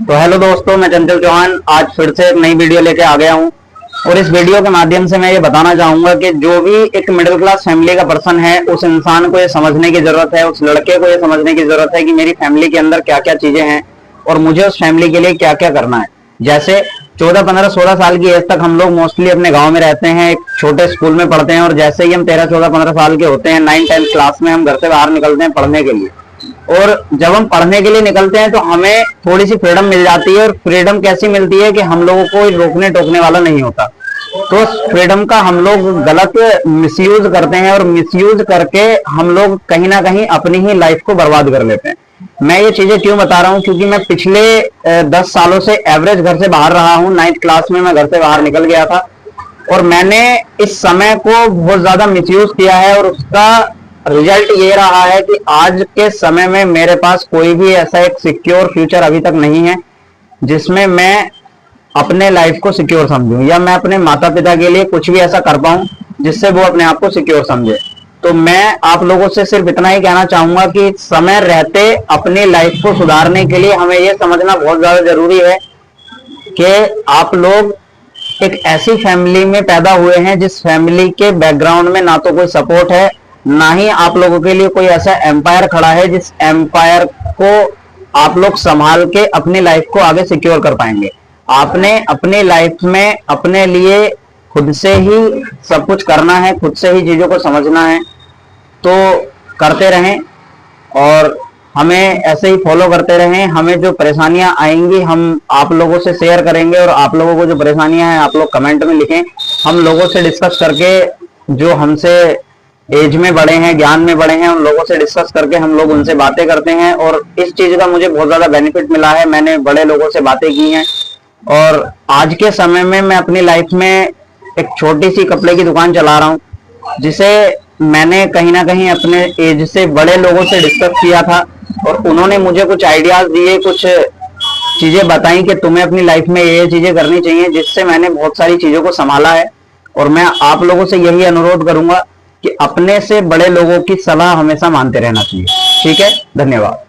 तो हेलो दोस्तों, मैं चंचल चौहान आज फिर से एक नई वीडियो लेके आ गया हूँ। और इस वीडियो के माध्यम से मैं ये बताना चाहूंगा कि जो भी एक मिडिल क्लास फैमिली का पर्सन है, उस इंसान को ये समझने की जरूरत है, उस लड़के को ये समझने की जरूरत है कि मेरी फैमिली के अंदर क्या क्या चीजें हैं और मुझे उस फैमिली के लिए क्या क्या करना है। जैसे 14, 15, 16 साल की एज तक हम लोग मोस्टली अपने गांव में रहते हैं, एक छोटे स्कूल में पढ़ते हैं, और जैसे ही हम 13, 14, 15 साल के होते हैं, 9, 10 क्लास में हम घर से बाहर निकलते हैं पढ़ने के लिए। और जब हम पढ़ने के लिए निकलते हैं तो हमें थोड़ी सी फ्रीडम मिल जाती है। और फ्रीडम कैसी मिलती है कि हम लोगों को रोकने टोकने वाला नहीं होता। तो फ्रीडम का हम लोग गलत मिसयूज करते हैं, और मिसयूज करके हम लोग कहीं ना कहीं अपनी ही लाइफ को बर्बाद कर लेते हैं। मैं ये चीजें क्यों बता रहा हूँ, क्योंकि मैं पिछले 10 सालों से एवरेज घर से बाहर रहा हूँ। 9th क्लास में मैं घर से बाहर निकल गया था, और मैंने इस समय को बहुत ज्यादा मिसयूज किया है। और उसका रिजल्ट ये रहा है कि आज के समय में मेरे पास कोई भी ऐसा एक सिक्योर फ्यूचर अभी तक नहीं है जिसमें मैं अपने लाइफ को सिक्योर समझूं, या मैं अपने माता पिता के लिए कुछ भी ऐसा कर पाऊं जिससे वो अपने आप को सिक्योर समझे। तो मैं आप लोगों से सिर्फ इतना ही कहना चाहूंगा कि समय रहते अपनी लाइफ को सुधारने के लिए हमें यह समझना बहुत ज्यादा जरूरी है कि आप लोग एक ऐसी फैमिली में पैदा हुए हैं जिस फैमिली के बैकग्राउंड में ना तो कोई सपोर्ट है, ना ही आप लोगों के लिए कोई ऐसा एम्पायर खड़ा है जिस एम्पायर को आप लोग संभाल के अपनी लाइफ को आगे सिक्योर कर पाएंगे। आपने अपनी लाइफ में अपने लिए खुद से ही सब कुछ करना है, खुद से ही चीजों को समझना है। तो करते रहें और हमें ऐसे ही फॉलो करते रहें। हमें जो परेशानियां आएंगी हम आप लोगों से शेयर करेंगे, और आप लोगों को जो परेशानियां हैं आप लोग कमेंट में लिखें। हम लोगों से डिस्कस करके, जो हमसे एज में बड़े हैं, ज्ञान में बड़े हैं, उन लोगों से डिस्कस करके हम लोग उनसे बातें करते हैं। और इस चीज का मुझे बहुत ज्यादा बेनिफिट मिला है। मैंने बड़े लोगों से बातें की हैं, और आज के समय में मैं अपनी लाइफ में एक छोटी सी कपड़े की दुकान चला रहा हूँ, जिसे मैंने कहीं ना कहीं अपने एज से बड़े लोगों से डिस्कस किया था, और उन्होंने मुझे कुछ आइडियाज दिए, कुछ चीजें बताई कि तुम्हें अपनी लाइफ में ये चीजें करनी चाहिए, जिससे मैंने बहुत सारी चीजों को संभाला है। और मैं आप लोगों से यही अनुरोध करूंगा कि अपने से बड़े लोगों की सलाह हमेशा मानते रहना चाहिए। ठीक है, धन्यवाद।